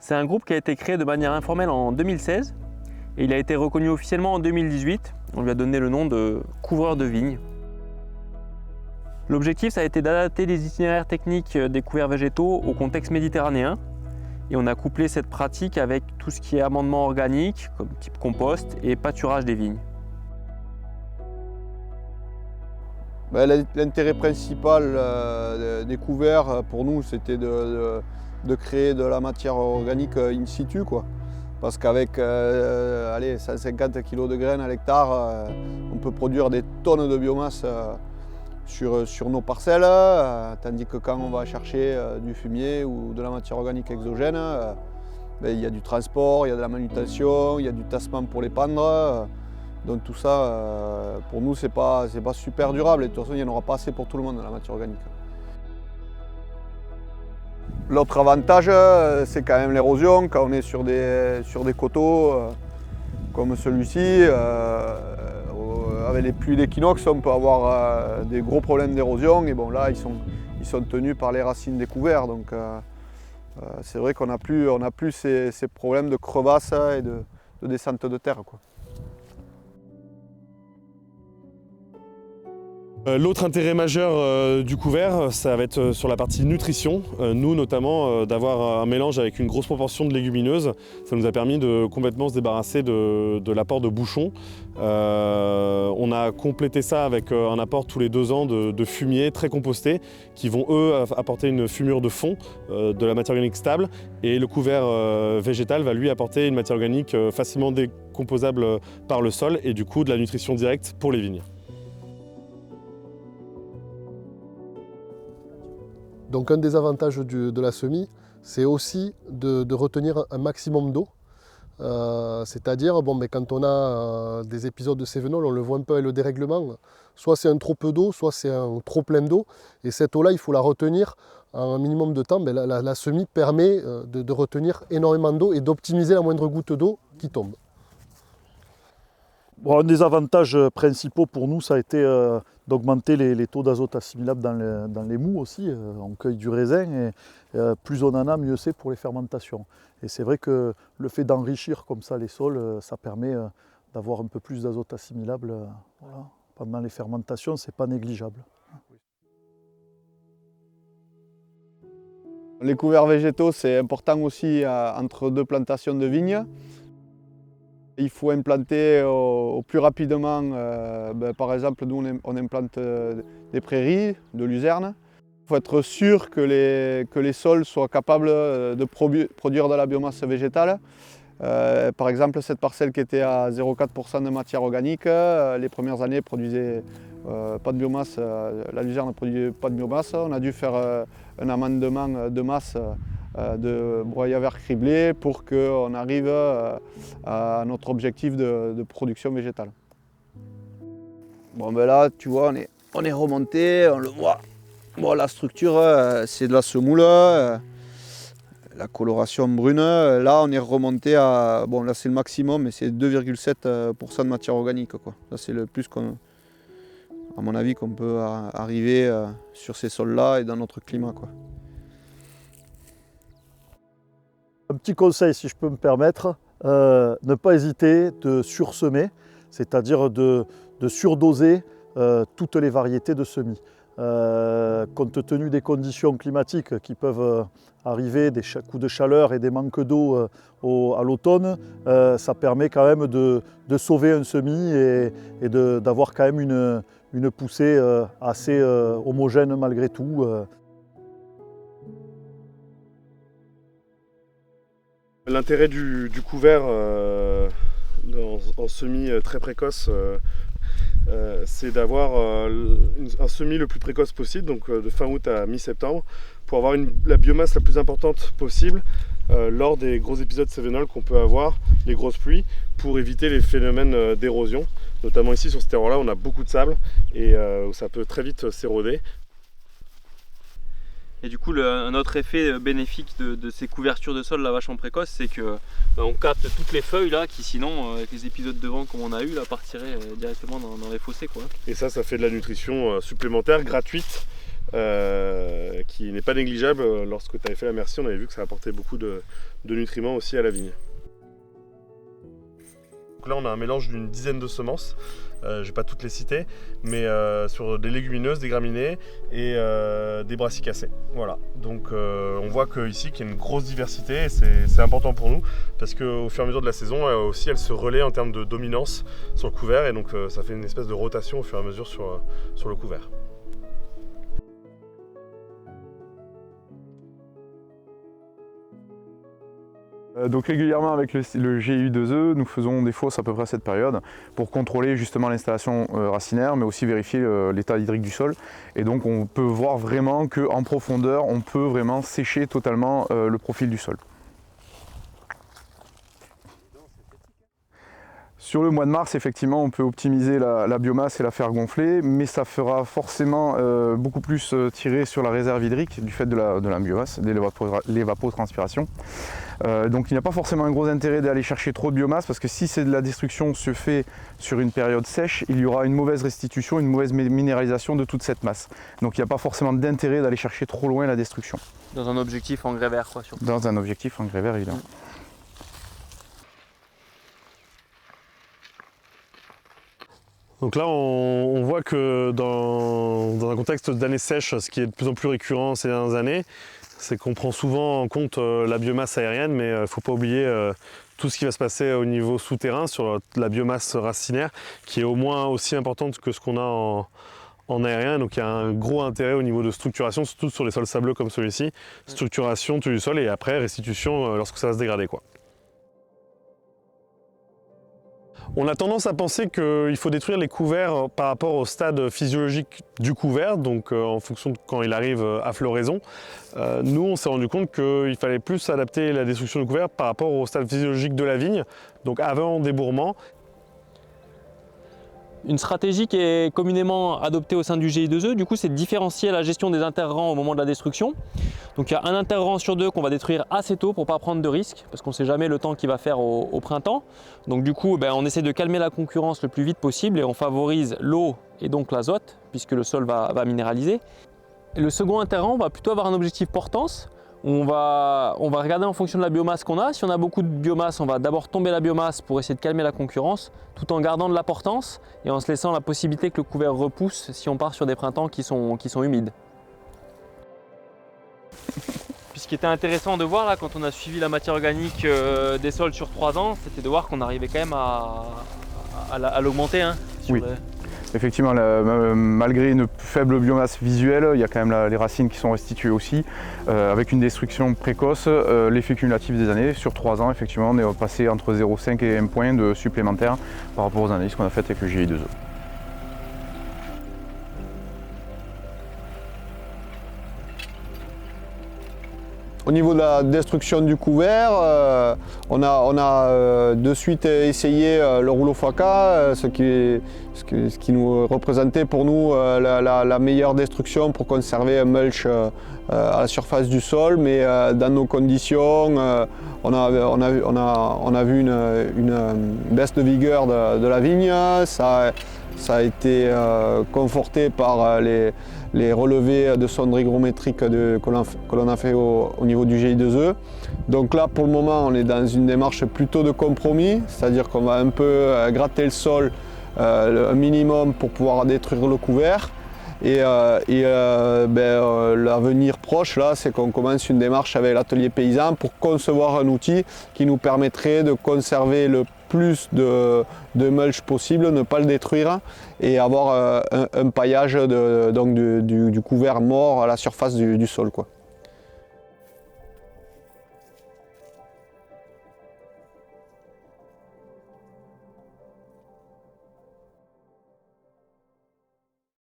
C'est un groupe qui a été créé de manière informelle en 2016 et il a été reconnu officiellement en 2018. On lui a donné le nom de couvreur de vignes. L'objectif, ça a été d'adapter les itinéraires techniques des couverts végétaux au contexte méditerranéen. Et on a couplé cette pratique avec tout ce qui est amendement organique, comme type compost, et pâturage des vignes. L'intérêt principal des couverts pour nous, c'était de créer de la matière organique in situ, quoi. Parce qu'avec 150 kg de graines à l'hectare, on peut produire des tonnes de biomasse sur nos parcelles, tandis que quand on va chercher du fumier ou de la matière organique exogène, il y a du transport, il y a de la manutention, il y a du tassement pour les pendre. Donc tout ça, pour nous, c'est pas super durable et de toute façon, il n'y en aura pas assez pour tout le monde, la matière organique. L'autre avantage, c'est quand même l'érosion. Quand on est sur des coteaux comme celui-ci, avec les pluies d'équinoxe, on peut avoir des gros problèmes d'érosion. Et bon, là, ils sont tenus par les racines des couverts. Donc c'est vrai qu'on n'a plus ces problèmes de crevasse et de descente de terre, quoi. L'autre intérêt majeur du couvert, ça va être sur la partie nutrition. Nous notamment, d'avoir un mélange avec une grosse proportion de légumineuses, ça nous a permis de complètement se débarrasser de l'apport de bouchons. On a complété ça avec un apport tous les 2 ans de fumier très compostés qui vont eux apporter une fumure de fond, de la matière organique stable, et le couvert végétal va lui apporter une matière organique facilement décomposable par le sol et du coup de la nutrition directe pour les vignes. Donc un des avantages de la semis, c'est aussi de retenir un maximum d'eau. C'est-à-dire, quand on a des épisodes de cévenol, on le voit un peu avec le dérèglement, soit c'est un trop peu d'eau, soit c'est un trop plein d'eau. Et cette eau-là, il faut la retenir un minimum de temps. La semis permet de retenir énormément d'eau et d'optimiser la moindre goutte d'eau qui tombe. Bon, un des avantages principaux pour nous, ça a été d'augmenter les taux d'azote assimilables dans les moûts aussi. On cueille du raisin et plus on en a, mieux c'est pour les fermentations. Et c'est vrai que le fait d'enrichir comme ça les sols, ça permet d'avoir un peu plus d'azote assimilable. Voilà. Pendant les fermentations, c'est pas négligeable. Les couverts végétaux, c'est important aussi entre 2 plantations de vignes. Il faut implanter au plus rapidement, par exemple, nous on implante des prairies, de luzerne. Il faut être sûr que les sols soient capables de produire de la biomasse végétale. Par exemple, cette parcelle qui était à 0,4% de matière organique, les premières années produisait pas de biomasse, la luzerne ne produisait pas de biomasse. On a dû faire un amendement de masse de broyat vert criblé pour qu'on arrive à notre objectif de production végétale. Bon, là, tu vois, on est remonté, on le voit. Bon, la structure, c'est de la semoule, la coloration brune. Là, on est remonté à, bon, là c'est le maximum, mais c'est 2,7% de matière organique, quoi. Ça, c'est le plus à mon avis, qu'on peut arriver sur ces sols-là et dans notre climat, quoi. Un petit conseil, si je peux me permettre, ne pas hésiter de sursemer, c'est-à-dire de surdoser toutes les variétés de semis. Compte tenu des conditions climatiques qui peuvent arriver, des coups de chaleur et des manques d'eau à l'automne, ça permet quand même de sauver un semis et d'avoir quand même une poussée assez homogène malgré tout. L'intérêt du couvert en semis très précoce, c'est d'avoir un semis le plus précoce possible, donc de fin août à mi-septembre, pour avoir la biomasse la plus importante possible lors des gros épisodes cévenols qu'on peut avoir, les grosses pluies, pour éviter les phénomènes d'érosion. Notamment ici sur ce terroir-là, on a beaucoup de sable et ça peut très vite s'éroder. Et du coup, un autre effet bénéfique de ces couvertures de sol là, vachement précoces, c'est que on capte toutes les feuilles là qui sinon, avec les épisodes de vent comme on a eu, là, partiraient directement dans les fossés, quoi. Et ça fait de la nutrition supplémentaire, gratuite, qui n'est pas négligeable. Lorsque tu avais fait la Merci, on avait vu que ça apportait beaucoup de nutriments aussi à la vigne. Donc là on a un mélange d'une dizaine de semences, je ne vais pas toutes les citer, mais sur des légumineuses, des graminées et des brassicacées. Voilà, donc on voit qu'ici qu'il y a une grosse diversité et c'est important pour nous parce qu'au fur et à mesure de la saison aussi elle se relaie en termes de dominance sur le couvert et donc ça fait une espèce de rotation au fur et à mesure sur le couvert. Donc régulièrement avec le GIU2E, nous faisons des fosses à peu près à cette période pour contrôler justement l'installation racinaire mais aussi vérifier l'état hydrique du sol. Et donc on peut voir vraiment qu'en profondeur on peut vraiment sécher totalement le profil du sol. Sur le mois de mars, effectivement, on peut optimiser la biomasse et la faire gonfler, mais ça fera forcément beaucoup plus tirer sur la réserve hydrique du fait de la biomasse, de l'évapotranspiration. Donc il n'y a pas forcément un gros intérêt d'aller chercher trop de biomasse parce que si c'est de la destruction se fait sur une période sèche, il y aura une mauvaise restitution, une mauvaise minéralisation de toute cette masse. Donc il n'y a pas forcément d'intérêt d'aller chercher trop loin la destruction. Dans un objectif engrais vert, quoi, surtout. Dans un objectif engrais vert, évidemment. Donc là, on voit que dans un contexte d'années sèches, ce qui est de plus en plus récurrent ces dernières années, c'est qu'on prend souvent en compte la biomasse aérienne, mais il ne faut pas oublier tout ce qui va se passer au niveau souterrain sur la biomasse racinaire, qui est au moins aussi importante que ce qu'on a en aérien. Donc il y a un gros intérêt au niveau de structuration, surtout sur les sols sableux comme celui-ci. Structuration du sol et après restitution lorsque ça va se dégrader, quoi. On a tendance à penser qu'il faut détruire les couverts par rapport au stade physiologique du couvert, donc en fonction de quand il arrive à floraison. Nous, on s'est rendu compte qu'il fallait plus adapter la destruction du couvert par rapport au stade physiologique de la vigne, donc avant débourrement. Une stratégie qui est communément adoptée au sein du GI2E, du coup, c'est de différencier la gestion des interrants au moment de la destruction. Donc il y a un interrant sur deux qu'on va détruire assez tôt pour ne pas prendre de risques, parce qu'on ne sait jamais le temps qu'il va faire au printemps. Donc du coup, on essaie de calmer la concurrence le plus vite possible et on favorise l'eau et donc l'azote, puisque le sol va minéraliser. Et le second interrant va plutôt avoir un objectif portance. On va regarder en fonction de la biomasse qu'on a. Si on a beaucoup de biomasse, on va d'abord tomber la biomasse pour essayer de calmer la concurrence, tout en gardant de la portance et en se laissant la possibilité que le couvert repousse si on part sur des printemps qui sont humides. Puis ce qui était intéressant de voir là, quand on a suivi la matière organique des sols sur 3 ans, c'était de voir qu'on arrivait quand même à l'augmenter. Hein, oui. Effectivement, malgré une faible biomasse visuelle, il y a quand même les racines qui sont restituées aussi. Avec une destruction précoce, l'effet cumulatif des années, sur 3 ans, effectivement, on est passé entre 0,5 et 1 point de supplémentaire par rapport aux analyses qu'on a faites avec le GI2E. Au niveau de la destruction du couvert, on a de suite essayé le rouleau FACA, ce qui nous représentait pour nous la meilleure destruction pour conserver un mulch à la surface du sol, mais dans nos conditions, on a vu une baisse de vigueur de la vigne. Ça a été conforté par les relevés de sondes hygrométriques que l'on a fait au niveau du GI2E. Donc là, pour le moment, on est dans une démarche plutôt de compromis, c'est-à-dire qu'on va un peu gratter le sol un minimum pour pouvoir détruire le couvert. Et l'avenir proche, là, c'est qu'on commence une démarche avec l'atelier paysan pour concevoir un outil qui nous permettrait de conserver le plus de mulch possible, ne pas le détruire et avoir un paillage du couvert mort à la surface du sol, quoi.